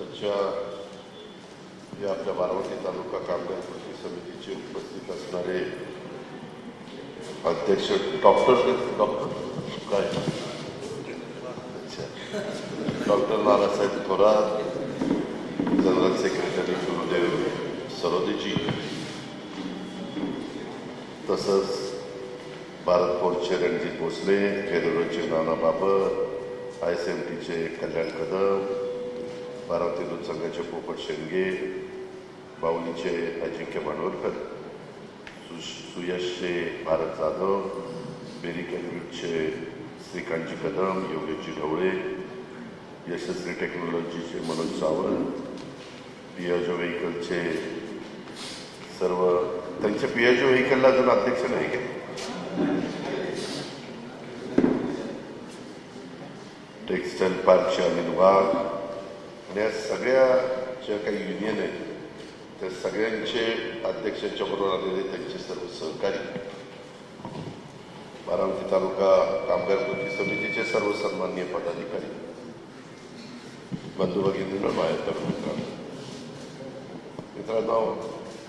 आजच्या या आपल्या बारामती तालुका कामगार कृती समितीचे उपस्थित असणारे अध्यक्ष डॉक्टर काय doctor Nanasaheb Thorat, general secretary Gurudev Sarodeji, तसंच भारत फोर्सचे रणजित भोसले, फेरोचे नाना बाबर, ISMTचे कल्याण कदम, बारामती दूध संघाचे पोपट शेंडगे, बाहुलीचे अजिंक्य मांडवरकर, सुयशचे भारत जाधव, बेरी कॅलिमिटचे श्रीकांतजी कदम, योगेशजी ढवळे, यशस्वी टेक्नॉलॉजीचे मनोज सावंत, पियाजो व्हेकलचे सर्व त्यांच्या पियाजो व्हेकलला अजून अध्यक्ष नाही का? टेक्स्टाईल पार्कचे अनिल वाघ आणि या सगळ्या ज्या काही युनियन आहेत त्या सगळ्यांचे अध्यक्षांच्या बरोबर आलेले त्यांचे सर्व सहकारी, बारामती तालुका कामगार कृती समितीचे सर्व सन्माननीय पदाधिकारी, बंधू भगिनींनो, माझ्या मित्रांनो,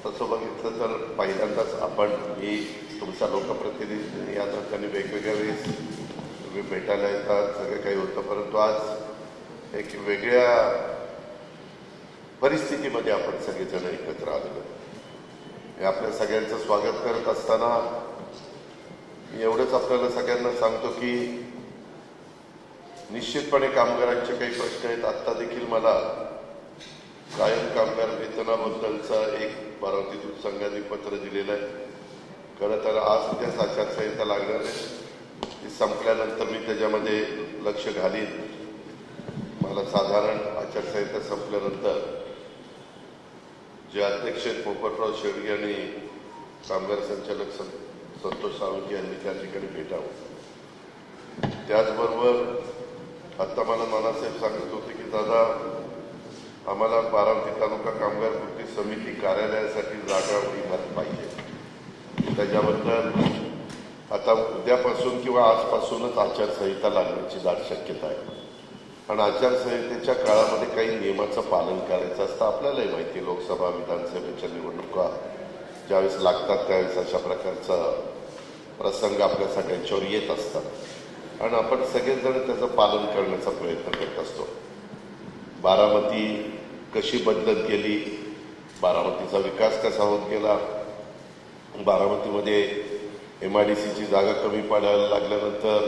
तसं बघितलं तर पहिल्यांदाच आपण ही तुमचा लोकप्रतिनिधी या नात्याने वेगवेगळ्या वेळेस तुम्ही भेटायला येतात, सगळं काही होतं, परंतु आज एक वेगळ्या परिस्थितीमध्ये आपण सगळेजण एकत्र आलेलो. आपल्या सगळ्यांचं स्वागत करत असताना मी एवढंच आपल्याला सगळ्यांना सांगतो की निश्चितपणे कामगारांचे काही प्रश्न आहेत. आत्ता देखील मला कायम कामगार वेतनाबद्दलचा एक बारामती दूध संघाने पत्र दिलेलं आहे. खरं तर आज उद्याच आचारसंहिता लागणार आहे, ती संपल्यानंतर मी त्याच्यामध्ये लक्ष घालीन. मला साधारण आचारसंहिता संपल्यानंतर जे अध्यक्ष आहेत पोपटराव शेडगे आणि कामगार संचालक संतोष साळुंखे यांनी त्या ठिकाणी भेटावं. त्याचबरोबर आता मला नानासाहेब सांगत होते की दादा, आम्हाला बारामती तालुका कामगार कृती समिती कार्यालयासाठी जागा उभारली पाहिजे. त्याच्याबद्दल आता उद्यापासून किंवा आजपासूनच आचारसंहिता लागण्याची दाट शक्यता आहे. आणि आचारसंहितेच्या काळामध्ये काही नियमाचं पालन करायचं असतं. आपल्यालाही माहिती, लोकसभा विधानसभेच्या निवडणुका ज्यावेळेस लागतात त्यावेळेस अशा प्रकारचा प्रसंग आपल्या सगळ्यांच्यावर येत असतात आणि आपण सगळेजण त्याचं पालन करण्याचा प्रयत्न करत असतो. बारामती कशी बदलत गेली, बारामतीचा विकास कसा होत गेला, बारामतीमध्ये MIDCची जागा कमी पडायला लागल्यानंतर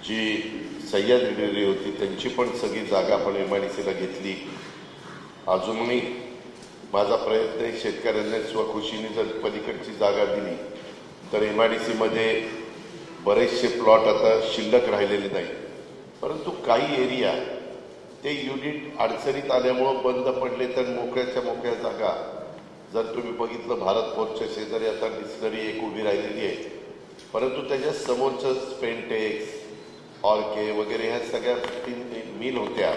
जी सह्याद्री डेअरी होती त्यांची पण सगळी जागा आपण MIDCला घेतली. अजूनही माझा प्रयत्न आहे, शेतकऱ्यांना स्वखुशीने जर पलीकडची जागा दिली तर MIDCमध्ये बरेचसे प्लॉट आता शिल्लक राहिलेले नाही, परंतु काही एरिया ते युनिट अडचणीत आल्यामुळं बंद पडले तर मोकळ्याच्या मोकळ्या जागा, जर तुम्ही बघितलं भारत फोर्सच्या शेजारी आता डिस्लरी एक उभी राहिलेली आहे, परंतु त्याच्या समोरचं स्पेंटेक्स, ऑर्के वगैरे ह्या सगळ्या 3 मिल होत्या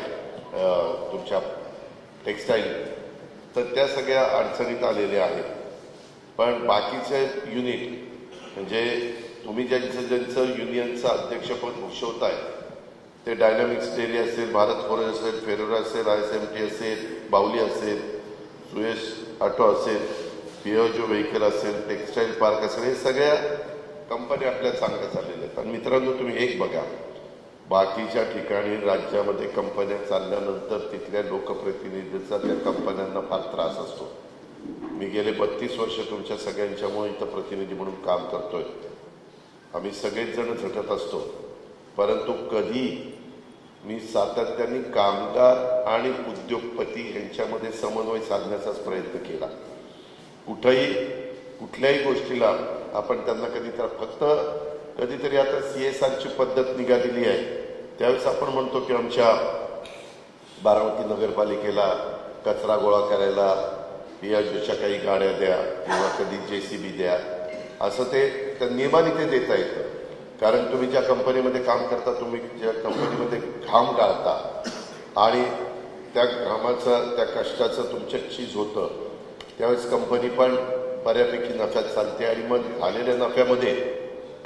तुमच्या टेक्स्टाईल, तर त्या सगळ्या अडचणीत आलेल्या आहेत. पण बाकीचे युनिट म्हणजे तुम्ही ज्यांचं युनियनचं अध्यक्षपद भूषवताय ते डायनामिक्स डेअरी असेल, भारत फोर्स असेल, फेरोरा असेल, ISMT असेल, बाहुली असेल, सुयश ऑटो असेल, पियाजो व्हेकल असेल, टेक्स्टाईल पार्क असेल, हे सगळ्या कंपन्या आपल्या चांगल्या चाललेल्या आहेत. आणि मित्रांनो, तुम्ही एक बघा, बाकीच्या ठिकाणी राज्यामध्ये कंपन्या चालल्यानंतर तिथल्या लोकप्रतिनिधीचा त्या कंपन्यांना फार त्रास असतो. मी गेले 32 वर्ष तुमच्या सगळ्यांच्यामुळे इथं प्रतिनिधी म्हणून काम करतोय. आम्ही सगळेच जण झटत असतो, परंतु कधी मी सातत्याने कामगार आणि उद्योगपती यांच्यामध्ये समन्वय साधण्याचाच प्रयत्न केला. कुठल्याही गोष्टीला आपण त्यांना फक्त कधीतरी आता CSRची पद्धत निघालेली आहे, त्यावेळेस आपण म्हणतो की आमच्या बारामती नगरपालिकेला कचरा गोळा करायला पियाजोच्या काही गाड्या द्या किंवा कधी JCB द्या, असं ते त्या नियमाने ते देता येतं. कारण तुम्ही ज्या कंपनीमध्ये काम करता, तुम्ही ज्या कंपनीमध्ये घाम गाळता आणि त्या घामाचं त्या कष्टाचं तुमच्या चीज होतं, त्यावेळेस कंपनी पण बऱ्यापैकी नफ्यात चालते आणि मग आलेल्या नफ्यामध्ये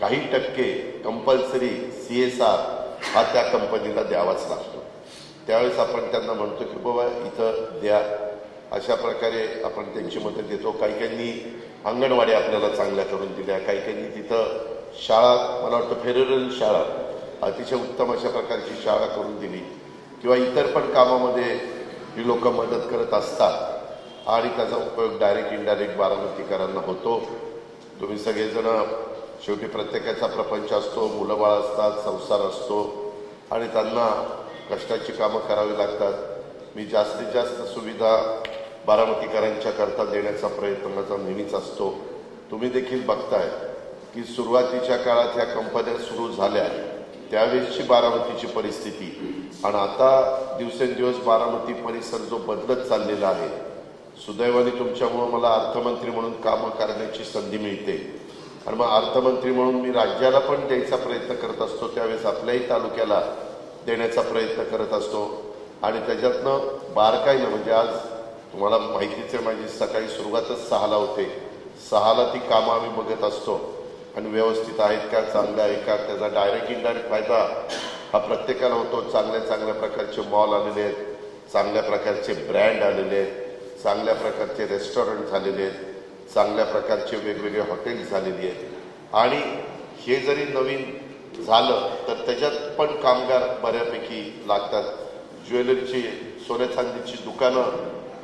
काही टक्के कंपल्सरी CSR हा त्या कंपनीला द्यावाच लागतो. त्यावेळेस आपण त्यांना म्हणतो की बाबा इथं द्या, अशा प्रकारे आपण त्यांची मदत देतो. काही काहींनी अंगणवाडी आपल्याला चांगल्या करून दिल्या, काही काहींनी तिथं शाळा, मला वाटतं फेडरल शाळा, अतिशय उत्तम अशा प्रकारची शाळा करून दिली, किंवा इतर पण कामामध्ये ही लोक मदत करत असतात आणि त्याचा उपयोग डायरेक्ट इनडायरेक्ट बारामतीकरांना होतो. तुम्ही सगळेजण, शेवटी प्रत्येकाचा प्रपंच असतो, मुलं बाळ असतात, संसार असतो आणि त्यांना कष्टाची कामं करावी लागतात. मी जास्तीत जास्त सुविधा बारामतीकरांच्या करता देण्याचा प्रयत्न माझा नेहमीच असतो. तुम्ही देखील बघताय की सुरुवातीच्या काळात ह्या कंपन्या सुरू झाल्या त्यावेळेसची बारामतीची परिस्थिती आणि आता दिवसेंदिवस बारामती परिसर जो बदलत चाललेला आहे. सुदैवाने तुमच्यामुळं मला अर्थमंत्री म्हणून कामं करण्याची संधी मिळते आणि मग अर्थमंत्री म्हणून मी राज्याला पण द्यायचा प्रयत्न करत असतो, त्यावेळेस आपल्याही तालुक्याला देण्याचा प्रयत्न करत असतो. आणि त्याच्यातनं बारकाईनं, म्हणजे आज तुम्हाला माहितीच आहे, माझी सकाळी सुरुवातच 6ला होते. 6ला ती कामं आम्ही बघत असतो आणि व्यवस्थित आहेत का, चांगलं आहे का, त्याचा डायरेक्ट इनडायरेक्ट फायदा हा प्रत्येकाला होतो. चांगल्या चांगल्या प्रकारचे मॉल आलेले आहेत, चांगल्या प्रकारचे ब्रँड आलेले आहेत, चांगल्या प्रकारचे रेस्टॉरंट झालेले आहेत, चांगल्या प्रकारचे वेगवेगळे हॉटेल्स झालेली आहेत. आणि हे जरी नवीन झालं तर त्याच्यात पण कामगार बऱ्यापैकी लागतात. ज्वेलरीची, सोन्या चांदीची दुकानं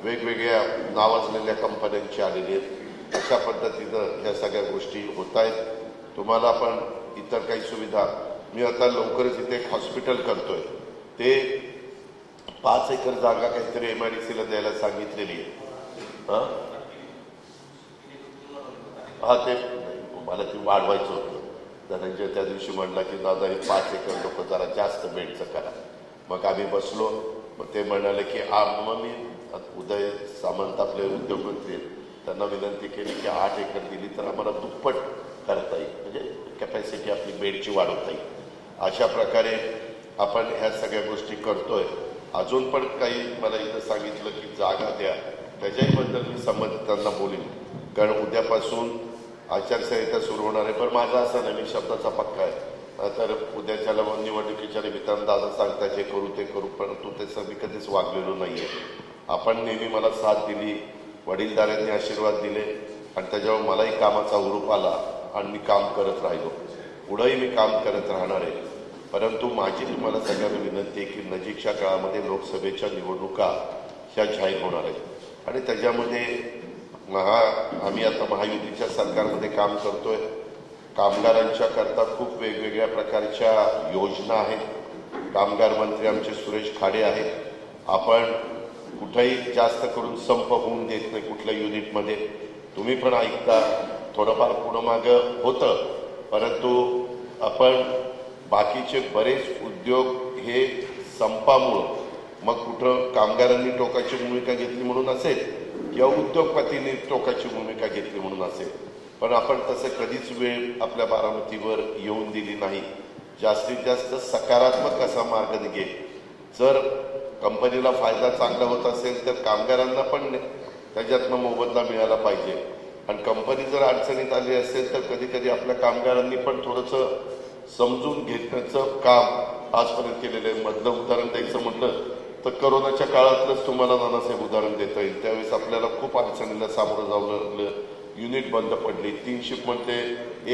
वेगवेगळ्या नावाजलेल्या कंपन्यांची आलेली आहेत. अशा पद्धतीनं ह्या सगळ्या गोष्टी होत आहेत. तुम्हाला पण इतर काही सुविधा, मी आता लवकरच इथे एक हॉस्पिटल करतोय, ते 5 एकर जागा काहीतरी MIDCला द्यायला सांगितलेली आहे. हा ते मला ती वाढवायचं होतं. धनंजय त्या दिवशी म्हणला की दादा हे 5 एकर नको, जरा जास्त बेडचं करा. मग आम्ही बसलो, मग ते म्हणाले की मग मी उदय सामंत आपले उद्योगमंत्री, त्यांना विनंती केली की 8 एकर दिली तर आम्हाला दुप्पट करता येईल, म्हणजे कॅपॅसिटी आपली बेडची वाढवता येईल. अशा प्रकारे आपण ह्या सगळ्या गोष्टी करतोय. अजून पण काही मला इथं सांगितलं की जागा द्या, त्याच्याहीबद्दल मी संबंधितांना बोलीन, कारण उद्यापासून आचारसंहिता सुरू होणार आहे. पण माझा असा नाही, मी शब्दाचा पक्का आहे. तर उद्याच्याला निवडणुकीच्या निमित्तानं दादा सांगतात हे करू ते करू, परंतु त्याचं मी कधीच वागलेलो नाही आहे. आपण नेहमी मला साथ दिली, वडीलधाऱ्यांनी आशीर्वाद दिले आणि त्याच्यावर मलाही कामाचा हुरूप आला आणि मी काम करत राहिलो. पुढंही मी काम करत राहणार आहे. परंतु माझी तुम्हाला सगळ्यांना विनंती आहे की नजीकच्या काळामध्ये लोकसभेच्या निवडणुका ह्या जाहीर होणार आहेत आणि त्याच्यामध्ये आम्ही आता महायुतीच्या सरकारमध्ये काम करतोय. कामगारांच्या करता खूप वेगवेगळ्या प्रकारच्या योजना आहेत. कामगार मंत्री आमचे सुरेश खाडे आहेत. आपण कुठेही जास्त करून संप होऊन देत नाही कुठल्या युनिटमध्ये. तुम्ही पण ऐकता, थोडंफार पुढं मागं होतं, परंतु आपण बाकीचे बरेच उद्योग हे संपामुळं, मग कुठं कामगारांनी टोकाची भूमिका घेतली म्हणून असेल किंवा उद्योगपतींनी टोकाची भूमिका घेतली म्हणून असेल, पण आपण तसं कधीच वेळ आपल्या बारामतीवर येऊन दिली नाही. जास्तीत जास्त सकारात्मक असा मार्ग निघे. जर कंपनीला फायदा चांगला होत असेल तर कामगारांना पण त्याच्यातनं मोबदला मिळाला पाहिजे. आणि कंपनी जर अडचणीत आली असेल तर कधी कधी आपल्या कामगारांनी पण थोडंसं समजून घेण्याचं काम आजपर्यंत केलेलं आहे. मधलं उदाहरण द्यायचं म्हटलं तर करोनाच्या काळातलंच तुम्हाला नानासाहेब उदाहरण देता येईल. त्यावेळेस आपल्याला खूप अडचणीला सामोरं जावं लागलं. युनिट बंद पडली, 3 शिफ्टमध्ये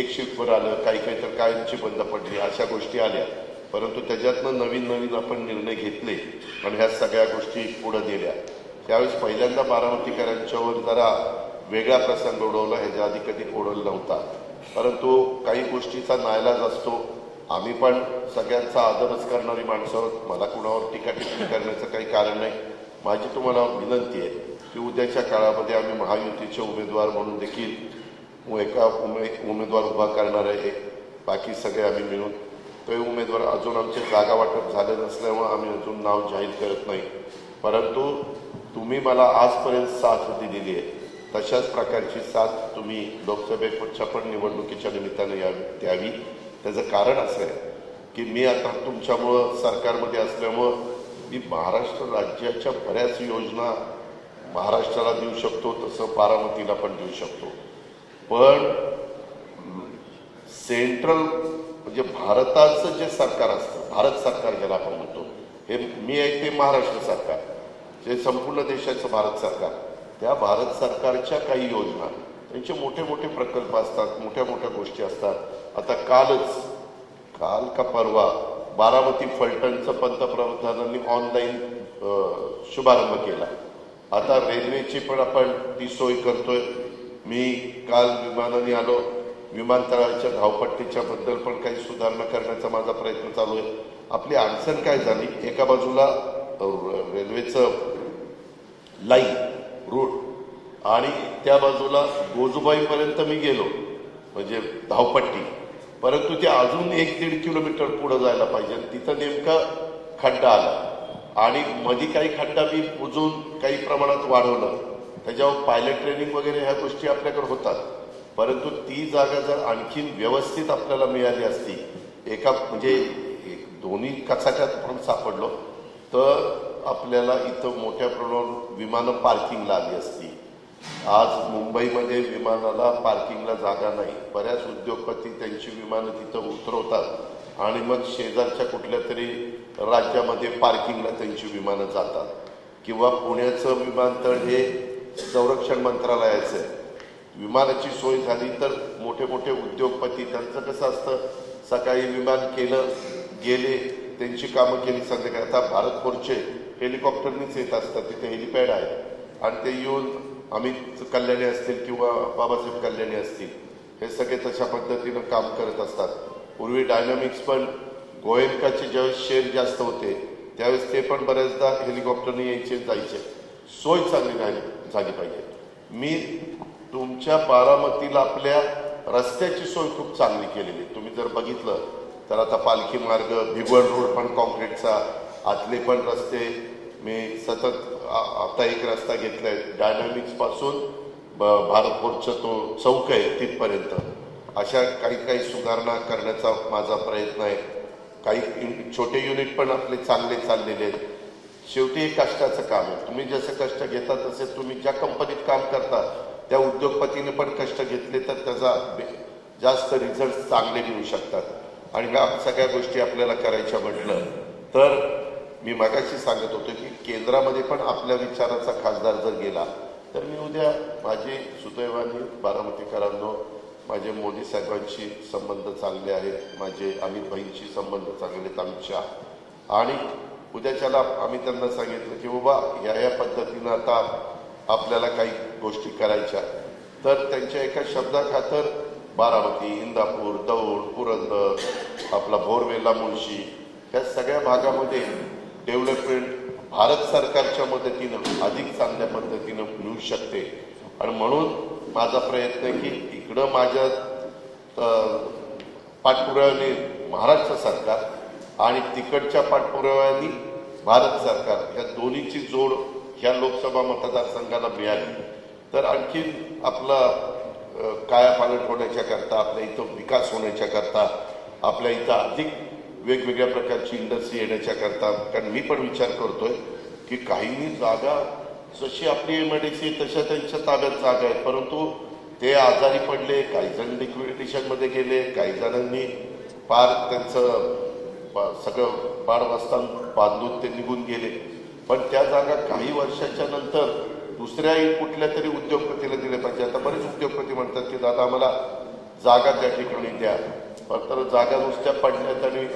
1 शिफ्टवर आलं, काही काही तर कायमची बंद पडली, अशा गोष्टी आल्या. परंतु त्याच्यातनं नवीन नवीन आपण निर्णय घेतले आणि ह्या सगळ्या गोष्टी पुढे गेल्या. त्यावेळेस पहिल्यांदा बारामतीकरांच्यावर जरा वेगळा प्रसंग ओढवला, ह्याच्या आधी कधी ओढवला नव्हता. परंतु काही गोष्टीचा नाईलाज असतो. आम्ही पण सगळ्यांचा आदरच करणारी माणसं आहोत. मला कुणावर टीका टिप्पणी करण्याचं काही कारण नाही. माझी तुम्हाला विनंती आहे की उद्याच्या काळामध्ये आम्ही महायुतीचे उमेदवार म्हणून देखील एका उमेदवार उभा करणार आहे. बाकी सगळे आम्ही मिळून तो उमेदवार, अजून आमचे जागा वाटप झाले नसल्यामुळे आम्ही अजून नाव जाहीर करत नाही. परंतु तुम्ही मला आजपर्यंत साथ दिलेली आहे, तशाच प्रकारची साथ तुम्ही लोकसभेच्या पण निवडणुकीच्या निमित्तानं द्यावी. त्याचं कारण असं आहे की मी आता तुमच्यामुळं सरकारमध्ये असल्यामुळं मी महाराष्ट्र राज्याच्या बऱ्याच योजना महाराष्ट्राला देऊ शकतो, तसं बारामतीला पण देऊ शकतो. पण सेंट्रल म्हणजे भारताचं जे सरकार असतं, भारत सरकार ज्याला आपण म्हणतो, हे मी आहे ते महाराष्ट्र सरकार, जे संपूर्ण देशाचं भारत सरकार, त्या भारत सरकारच्या काही योजना, त्यांचे मोठे मोठे प्रकल्प असतात, मोठ्या मोठ्या गोष्टी असतात. आता काल का परवा बारामती फलटणचं पंतप्रधानांनी ऑनलाईन शुभारंभ केला. आता रेल्वेची पण आपण ती सोय करतोय. मी काल विमानाने आलो, विमानतळाच्या धावपट्टीच्या बद्दल पण काही सुधारणा करण्याचा माझा प्रयत्न चालू आहे. आपली अडचण काय झाली, एका बाजूला रेल्वेचं लाईन रूट आणि त्या बाजूला गोजूबाईपर्यंत मी गेलो, म्हणजे धावपट्टी, परंतु ते अजून 1-1.5 किलोमीटर पुढे जायला पाहिजे. तिथं नेमका खड्डा आला आणि मध्ये काही खड्डा मी बुजून काही प्रमाणात वाढवलं. त्याच्यावर पायलट ट्रेनिंग वगैरे ह्या गोष्टी आपल्याकडे होतात, परंतु ती जागा जर आणखीन व्यवस्थित आपल्याला मिळाली असती, एका म्हणजे दोन्ही कचाट्यात पण सापडलो तर आपल्याला इथं मोठ्या प्रमाणावर विमानं पार्किंगला आली असती. आज मुंबईमध्ये विमानाला पार्किंगला जागा नाही. बऱ्याच उद्योगपती त्यांची विमानं तिथं उतरवतात आणि मग शेजारच्या कुठल्या तरी राज्यामध्ये पार्किंगला त्यांची विमानं जातात. किंवा पुण्याचं विमानतळ हे संरक्षण मंत्रालयाचं आहे. विमानाची सोय झाली तर मोठे मोठे उद्योगपती, त्यांचं कसं असतं, सकाळी विमान केलं, गेले, त्यांची कामं केली, संध्याकाळी. आता भारत फोर्सचे हेलिकॉप्टरनीच येत असतात, तिथे हेलिपॅड आहे आणि ते येऊन अमित कल्याणी असतील किंवा बाबासाहेब कल्याणी असतील, हे सगळे तशा पद्धतीनं काम करत असतात. पूर्वी डायनामिक्स पण गोयंकाचे ज्यावेळेस शेअर जास्त होते त्यावेळेस ते पण बऱ्याचदा हेलिकॉप्टरने यायचे जायचे. सोय चांगली झाली पाहिजे. मी तुमच्या बारामतीला आपल्या रस्त्याची सोय खूप चांगली केलेली. तुम्ही जर बघितलं तर आता पालखी मार्ग, भिगवण रोड पण कॉन्क्रीटचा, आतले पण रस्ते मी सतत, आता एक रस्ता घेतलाय डायनामिक्स पासून भारत फोर्सचा तो चौक आहे तिथपर्यंत. अशा काही सुधारणा करण्याचा माझा प्रयत्न आहे. काही छोटे युनिट पण आपले चांगले चाललेले आहेत. शेवटी हे कष्टाचं काम आहे. तुम्ही जसं कष्ट घेता तसे तुम्ही ज्या कंपनीत काम करता त्या उद्योगपतीने पण कष्ट घेतले तर त्याचा जास्त रिझल्ट चांगले मिळू शकतात. आणि ह्या सगळ्या गोष्टी आपल्याला करायच्या म्हटलं तर मी मगाशी सांगत होतो की केंद्रामध्ये पण आपल्या विचाराचा खासदार जर गेला तर मी उद्या माझे सुदैवाने बारामतीकरांनो, माझे मोदी साहेबांशी संबंध चांगले आहेत, माझे अमित भाईंशी संबंध चांगले आहेत, अमित शहा. आणि उद्याच्याला आम्ही त्यांना सांगितलं की बाबा या पद्धतीनं आता आपल्याला काही गोष्टी करायच्या, तर त्यांच्या एका शब्दाखातर बारामती, इंदापूर, दौंड, पुरंदर, आपला भोरवेला, मुळशी, या सगळ्या भागामध्ये डेव्हलपमेंट भारत सरकारच्या मदतीनं अधिक चांगल्या पद्धतीनं मिळू शकते. आणि म्हणून माझा प्रयत्न आहे की इकडं माझ्या पाठपुराव्याने महाराष्ट्र सरकार आणि तिकडच्या पाठपुराव्याने भारत सरकार, या दोन्हीची जोड ह्या लोकसभा मतदारसंघाला मिळाली तर आणखीन आपला कायापालट होण्याच्या करता, आपल्या इथं विकास होण्याच्या करता, आपल्या इथं अधिक वेगवेगळ्या प्रकारची इंडस्ट्री येण्याच्या करता. कारण मी पण विचार करतोय की काहींनी जागा जशी आपली एमआयडीसी तशा त्यांच्या ताब्यात जागा आहे, परंतु ते आजारी पडले, काही जण लिक्विडेशनमध्ये गेले, काही जणांनी पार त्यांचं सगळं बाळबस्तान बांधून ते निघून गेले. पण त्या जागा काही वर्षाच्या नंतर दुसऱ्याही कुठल्या तरी उद्योगपतीला दिले पाहिजे. आता बरेच उद्योगपती म्हणतात की दादा आम्हाला जागा त्या ठिकाणी द्या, तर जागा नुसत्या पडल्यात आणि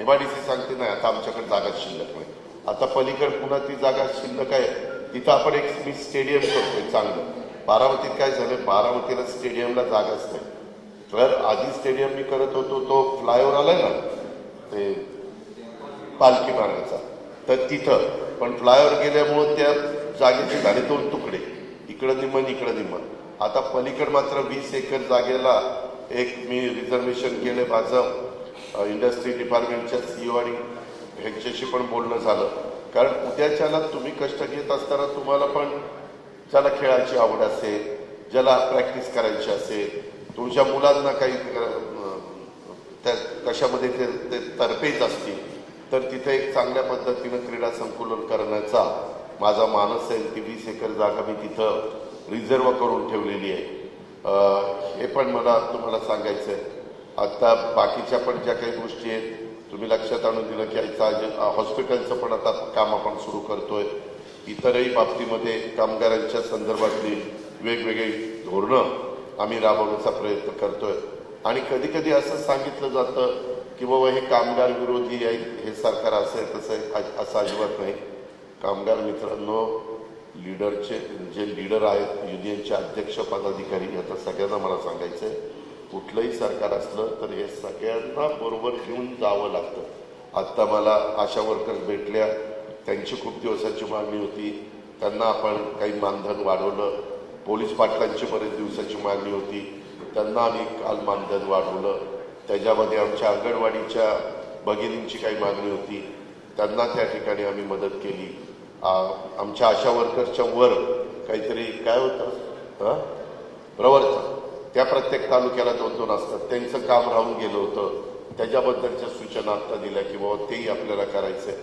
एमआयडीसी सांगते नाही आता आमच्याकडे जागा शिल्लक नाही. आता पलीकडे पुन्हा ती जागा शिल्लक आहे, तिथं आपण एक स्टेडियम करतोय चांगलं. बारामतीत काय झालं, बारामतीला स्टेडियमला जागाच नाही. तर आधी स्टेडियम मी करत होतो, तो फ्लायओव्हर आलाय ना ते पालखी मार्गाचा, तर तिथं पण फ्लायओव्हर गेल्यामुळं त्या जागेचे झाले 2 तुकडे, इकडं निम्मन इकडं निम्मन. आता पलीकड मात्र 20 एकर जागेला एक मी रिझर्वेशन केलं. माझं इंडस्ट्री डिपार्टमेंटच्या सीईओ आणि ह्यांच्याशी पण बोलणं झालं. कारण उद्याच्याला तुम्ही कष्ट घेत असताना तुम्हाला पण ज्याला खेळाची आवड असेल, ज्याला प्रॅक्टिस करायची असेल, तुमच्या मुलांना काही त्या कशामध्ये ते तरपेच असतील, तर तिथे एक चांगल्या पद्धतीनं क्रीडा संकुलन करण्याचा माझा मानस आहे. ती 20 एकर जागा मी तिथं रिझर्व करून ठेवलेली आहे. हे पण मला तुम्हाला सांगायचं आहे. आता बाकीच्या पण ज्या काही गोष्टी आहेत तुम्ही लक्षात आणून दिलं की हॉस्पिटलचं पण आता काम आपण सुरू करतोय. इतरही बाबतीमध्ये कामगारांच्या संदर्भातली वेगवेगळी धोरणं आम्ही राबवण्याचा प्रयत्न करतोय. आणि कधी कधी असं सांगितलं जातं की बाबा हे कामगार विरोधी आहे, हे सरकार असं आहे तसं आहे. असं अजिबात नाही. कामगार मित्रांनो, लीडरचे जे लीडर आहेत, युनियनचे अध्यक्ष पदाधिकारी, आता सगळ्यांना मला सांगायचं आहे, कुठलंही सरकार असलं तर हे सगळ्यांना बरोबर घेऊन जावं लागतं. आत्ता मला आशा वर्कर्स भेटल्या, त्यांची खूप दिवसाची मागणी होती, त्यांना आपण काही मानधन वाढवलं. पोलीस पाटलांची बरेच दिवसाची मागणी होती, त्यांना आम्ही काल मानधन वाढवलं. त्याच्यामध्ये आमच्या अंगणवाडीच्या भगिनींची काही मागणी होती, त्यांना त्या ठिकाणी आम्ही मदत केली. आमच्या आशा वर्कर्सच्या वर काहीतरी काय होतं प्रवर्तन, त्या प्रत्येक तालुक्याला 2-2 असतात, त्यांचं काम राहून गेलं होतं, त्याच्याबद्दलच्या सूचना आत्ता दिल्या की बाबा तेही आपल्याला करायचं आहे.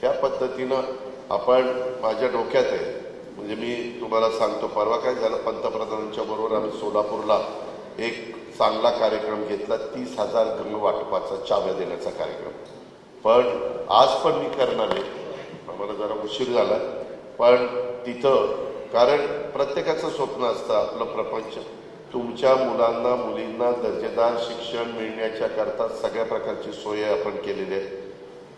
त्या पद्धतीनं आपण माझ्या डोक्यात आहे. म्हणजे मी तुम्हाला सांगतो, परवा काय झालं, पंतप्रधानांच्या बरोबर आम्ही सोलापूरला एक चांगला कार्यक्रम घेतला, 30,000 गंग वाटपाचा चाव्या देण्याचा कार्यक्रम. पण आज पण मी करणार आहे, आम्हाला जरा उशीर झाला, पण तिथं कारण प्रत्येकाचं स्वप्न असतं आपलं प्रपंच. तुमच्या मुलांना मुलींना दर्जेदार शिक्षण मिळण्याच्या करता सगळ्या प्रकारची सोय आपण केलेली आहे.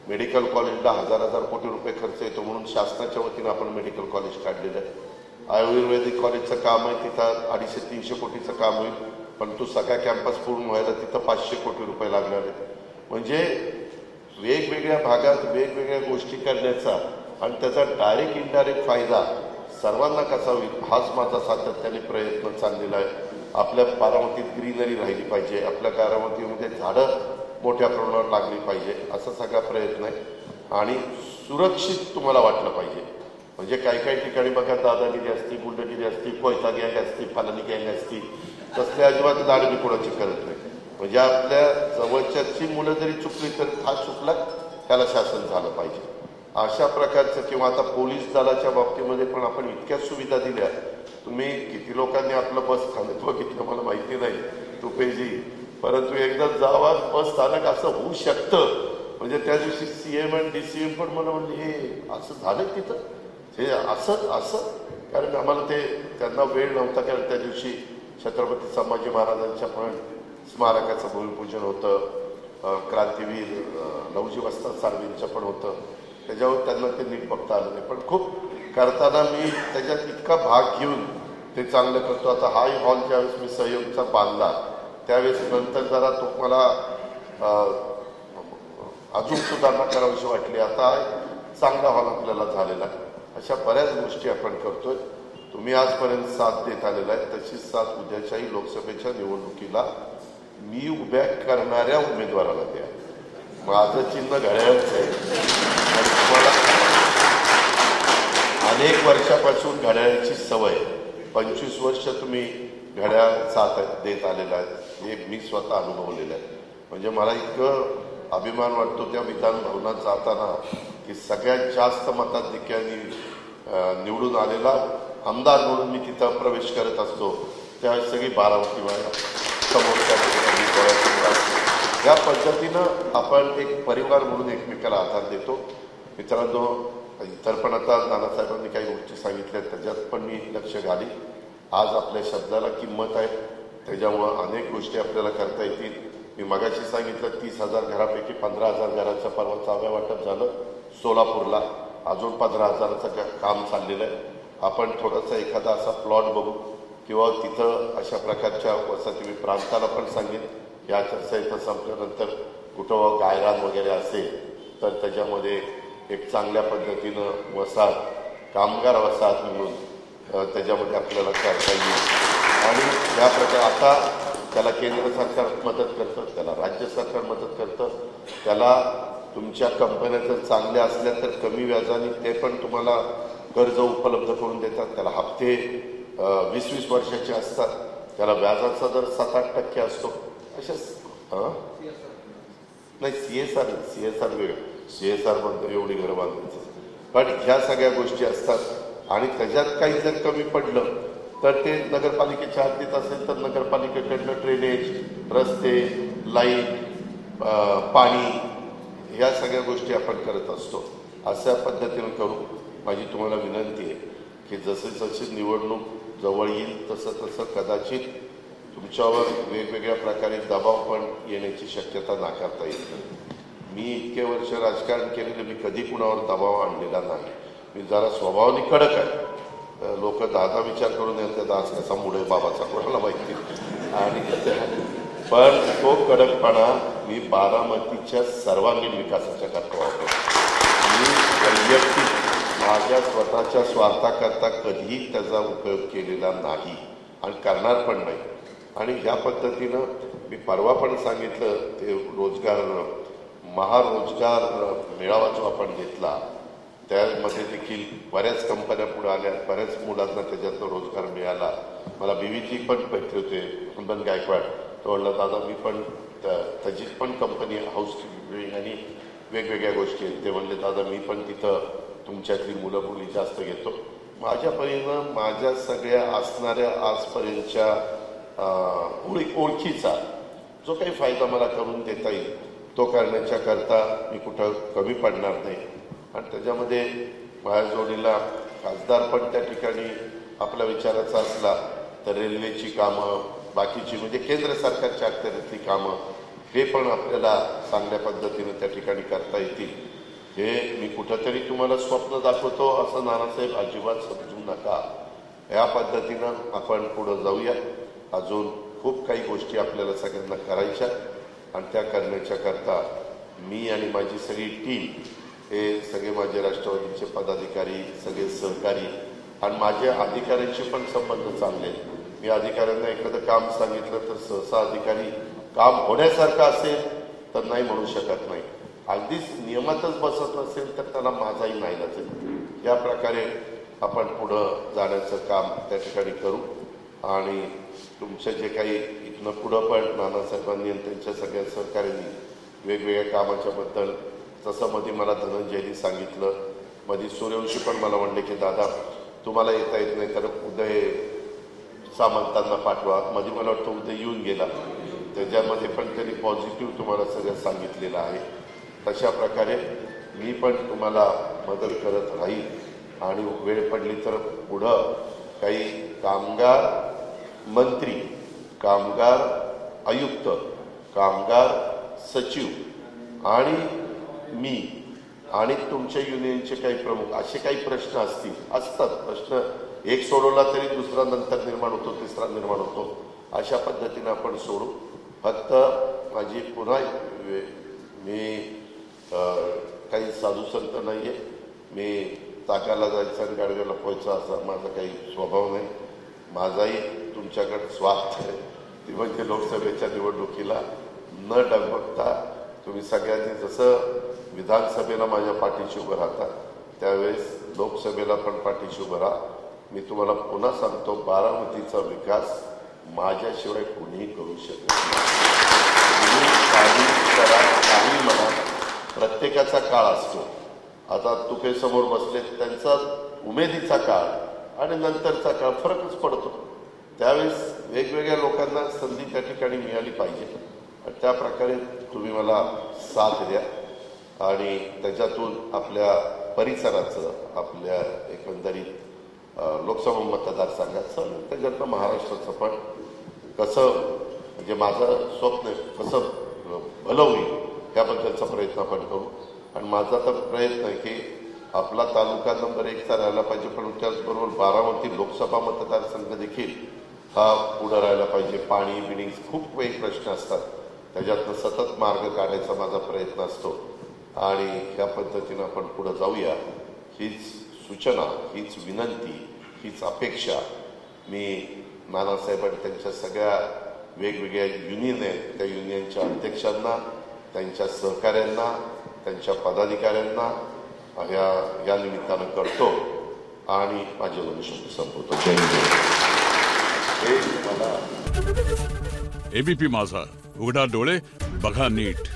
मेडिकल कॉलेजला 1000 कोटी रुपये खर्च येतो म्हणून शासनाच्या वतीनं आपण मेडिकल कॉलेज काढलेलं आहे. आयुर्वेदिक कॉलेजचं काम आहे, तिथं 250-300 कोटीचं काम होईल, पण तो सगळा कॅम्पस पूर्ण व्हायला तिथं 500 कोटी रुपये लागणार आहे. म्हणजे वेगवेगळ्या भागात वेगवेगळ्या गोष्टी करण्याचा आणि त्याचा डायरेक्ट इनडायरेक्ट फायदा सर्वांना कसा होईल, हाच माझा सातत्याने प्रयत्न चाललेला आहे. आपल्या बारामतीत ग्रीनरी राहिली पाहिजे, आपल्या बारामतीमध्ये झाडं मोठ्या प्रमाणावर लागली पाहिजे, असा सगळा प्रयत्न आहे. आणि सुरक्षित तुम्हाला वाटलं पाहिजे. म्हणजे काही ठिकाणी बघा, दादागिरी असती, गुंडगिरी असती, कोयता गँग असती, फलानी गँग असती, तसल्या अजिबात लाड मी कोणाची करत नाही. म्हणजे आपल्या जवळच्याची मुलं जरी चुकली तर हा चुकला त्याला शासन झालं पाहिजे, अशा प्रकारचं. किंवा आता पोलीस दलाच्या बाबतीमध्ये पण आपण इतक्या सुविधा दिल्या. तुम्ही किती लोकांनी आपलं बस स्थानक बघितलं मला माहिती नाही, तुपेजी, परंतु एकदा जावा बस स्थानक असं होऊ शकतं. म्हणजे त्या दिवशी CM आणि DCM पण मला म्हणले हे असं झालं तिथं, हे असं कारण आम्हाला ते त्यांना वेळ नव्हता. कारण त्या दिवशी छत्रपती संभाजी महाराजांच्या पण स्मारकाचं भूमिपूजन होतं, क्रांतीवीर लवजी वस्ताद साळवींचं पण होतं, त्याच्यावर त्यांना ते नीट बघता आलं नाही. पण खूप करताना मी त्याच्यात इतका भाग घेऊन ते चांगलं करतो. आता हा हॉल ज्यावेळेस मी सहयोगचा बांधला त्यावेळेस नंतर जरा तो मला अजून सुधारणा करावीशी वाटली. आता चांगला हॉल आपल्याला झालेला आहे. अशा बऱ्याच गोष्टी आपण करतोय. तुम्ही आजपर्यंत साथ देत आलेला आहे, तशीच साथ उद्याच्याही लोकसभेच्या निवडणुकीला मी उभ्या करणाऱ्या उमेदवाराला द्या. माझं चिन्ह घड्याळच आहे आणि तुम्हाला अनेक वर्षापासून घड्याळाची सवय, 25 वर्ष तुम्ही घड्याळ साथ देत आलेला आहे, हे मी स्वतः अनुभवलेलं आहे. म्हणजे मला इतकं अभिमान वाटतो त्या विधान भवनात जाताना की सगळ्यात जास्त मताधिक्याने निवडून आलेला आमदार म्हणून मी तिथं प्रवेश करत असतो. त्यावेळेस सगळी बारामती माझ्या समोरच्या या पद्धतीनं आपण एक परिवार म्हणून एकमेकाला आधार देतो. मित्रांनो, इतर पण आता नानासाहेबांनी काही गोष्टी सांगितल्या त्याच्यात पण मी लक्ष घाली. आज आपल्या शब्दाला किंमत आहे, त्याच्यामुळं अनेक गोष्टी आपल्याला करता येतील. मी मगाशी सांगितलं 30,000 घरापैकी 15,000 घराचं परवा चाव्या वाटप झालं सोलापूरला. अजून 15,000चं काम चाललेलं आहे. आपण थोडासा एखादा असा प्लॉट बघू किंवा तिथं अशा प्रकारच्या वसती मी प्रांताला पण सांगेन या चर्चा इथं संपल्यानंतर कुठं गायरान वगैरे असेल तर त्याच्यामध्ये एक चांगल्या पद्धतीनं वसाहत, कामगार वसाहत म्हणून त्याच्यामध्ये आपल्याला करता येईल. आणि या प्रकारे आता त्याला केंद्र सरकार मदत करतं, त्याला राज्य सरकार मदत करतं, त्याला तुमच्या कंपन्या जर चांगल्या असल्या तर कमी व्याजाने ते पण तुम्हाला कर्ज उपलब्ध करून देतात. त्याला हप्ते 20-20 वर्षाचे असतात, त्याला व्याजाचा दर 7-8% असतो. अशाच नाही CSR वेगळं, CSR म्हणतो एवढी घरं बांधायचं, पण ह्या सगळ्या गोष्टी असतात. आणि त्याच्यात काही जर कमी पडलं तर ते नगरपालिकेच्या हद्दीत असेल तर नगरपालिकेकडनं ड्रेनेज, रस्ते, लाईट, पाणी ह्या सगळ्या गोष्टी आपण करत असतो. अशा पद्धतीनं करू. माझी तुम्हाला विनंती आहे की जसे जसे निवडणूक जवळ येईल तसं तसं कदाचित तुमच्यावर वेगवेगळ्या प्रकारे दबाव पण येण्याची शक्यता नाकारता येत नाही. मी इतके वर्ष राजकारण केलेलं मी कधी कुणावर दबाव आणलेला नाही. मी जरा स्वभावाने कडक आहे. लोक दादा विचार करून येतात दास कसा मुळे बाबाचा कोणाला माहिती. आणि पण तो कडकपणा मी बारामतीच्या सर्वांगीण विकासाच्या करता वापरतो. मी वैयक्तिक माझ्या स्वतःच्या स्वार्थाकरता कधीही त्याचा उपयोग केलेला नाही आणि करणार पण नाही. आणि ह्या पद्धतीनं मी परवा पण सांगितलं ते रोजगार महारोजगार मेळावा जो आपण घेतला त्यामध्ये देखील बऱ्याच कंपन्या पुढे आल्या. बऱ्याच मुलांना त्याच्यातनं रोजगार मिळाला. मला बीव्हीजी पण भेटले होते कुंदन गायकवाड. तो म्हणला दादा मी पण त्याची पण कंपनी हाऊस कीपिंग आणि वेगवेगळ्या गोष्टी आहेत. ते म्हणले दादा मी पण तिथं तुमच्यातली मुलं मुली जास्त घेतो. माझ्या परीनं माझ्या सगळ्या असणाऱ्या आजपर्यंतच्या ओळखीचा जो काही फायदा मला करून देता येईल तो करण्याच्या करता मी कुठं कमी पडणार नाही. आणि त्याच्यामध्ये माझ्या जोडीला खासदार पण त्या ठिकाणी आपल्या विचाराचा असला तर रेल्वेची कामं बाकीची म्हणजे केंद्र सरकारच्या अखत्यारीतली कामं हे पण आपल्याला चांगल्या पद्धतीनं त्या ठिकाणी करता येतील. हे मी कुठंतरी तुम्हाला स्वप्न दाखवतो असं नानासाहेब अजिबात समजू नका. या पद्धतीनं आपण पुढं जाऊया. अजून खूप काही गोष्टी आपल्याला सगळ्यांना करायच्या आणि त्या करण्याच्या करता मी आणि माझी सगळी टीम हे सगळे माझे राष्ट्रवादीचे पदाधिकारी सगळे सहकारी आणि माझ्या अधिकाऱ्यांचे पण संबंध चांगले आहेत. मी अधिकाऱ्यांना एखादं काम सांगितलं तर सहसा अधिकारी काम होण्यासारखं असेल तर नाही म्हणू शकत नाही. अगदीच नियमातच बसत नसेल तर त्याला माझाही नाही लागेल. या प्रकारे आपण पुढं जाण्याचं काम त्या ठिकाणी करू. आणि तुमचं जे काही इथनं पुढं पण नानासाहेबांनी आणि त्यांच्या सगळ्या सहकाऱ्यांनी वेगवेगळ्या कामाच्या बद्दल तसं मध्ये मला धनंजयनी सांगितलं. मध्ये सूर्यवंशी पण मला म्हणले की दादा तुम्हाला येता येत नाही तर उदय सामंतांना पाठवा. मध्ये मला वाटतं उदय येऊन गेला. त्याच्यामध्ये पण त्यांनी पॉझिटिव्ह तुम्हाला सगळं सांगितलेलं आहे. तशा प्रकारे मी पण तुम्हाला मदत करत राहील. आणि वेळ पडली तर पुढं काही कामगार मंत्री कामगार आयुक्त कामगार सचिव आणि मी आणि तुमच्या युनियनचे काही प्रमुख असे काही प्रश्न असतात. प्रश्न एक सोडवला तरी दुसरा नंतर निर्माण होतो तिसरा निर्माण होतो. अशा पद्धतीने आपण सोडू. फक्त माझी पुन्हा मी काही साधू संत नाही आहे. मी ताकाला जायचं आणि गाडव्या लपवायचं असा माझा काही स्वभाव नाही. माझाही तुमच्याकडे स्वार्थ आहे. ती म्हणजे लोकसभेच्या निवडणुकीला न डगमगता तुम्ही सगळ्यांनी जसं विधानसभेला माझ्या पाठीशी उभं राहता त्यावेळेस लोकसभेला पण पाठीशी उभं राहा. मी तुम्हाला पुन्हा सांगतो बारामतीचा विकास माझ्याशिवाय कुणीही करू शकत नाही. काही म्हणा प्रत्येकाचा काळ असतो. आता तुके समोर बसले त्यांचा उमेदीचा काळ आणि नंतरचा काळ फरकच पडतो. त्यावेळेस वेगवेगळ्या लोकांना संधी त्या ठिकाणी मिळाली पाहिजे. त्या प्रकारे तुम्ही मला साथ द्या आणि त्याच्यातून आपल्या परिसराचं आपल्या एकंदरीत लोकसभा मतदारसंघाचं त्याच्यातनं महाराष्ट्राचं पण कसं म्हणजे माझं स्वप्न कसं भलं होईल त्याबद्दलचा प्रयत्न आपण करू. आणि माझा तर प्रयत्न आहे की आपला तालुका नंबर 1चा राहायला पाहिजे पण त्याचबरोबर बारामती लोकसभा मतदारसंघ देखील हा पुढं राहायला पाहिजे. पाणी बिणी खूप काही प्रश्न असतात त्याच्यातनं सतत मार्ग काढायचा माझा प्रयत्न असतो. आणि ह्या पद्धतीनं आपण पुढं जाऊया हीच सूचना हीच विनंती हीच अपेक्षा मी नानासाहेब आणि त्यांच्या सगळ्या वेगवेगळ्या युनियन आहेत त्या युनियनच्या अध्यक्षांना त्यांच्या सहकाऱ्यांना त्यांच्या पदाधिकाऱ्यांना या निमित्तानं करतो आणि माझे दोन शब्द संपवतो. हे मला एबीपी माझा उघडा डोळे बघा नीट.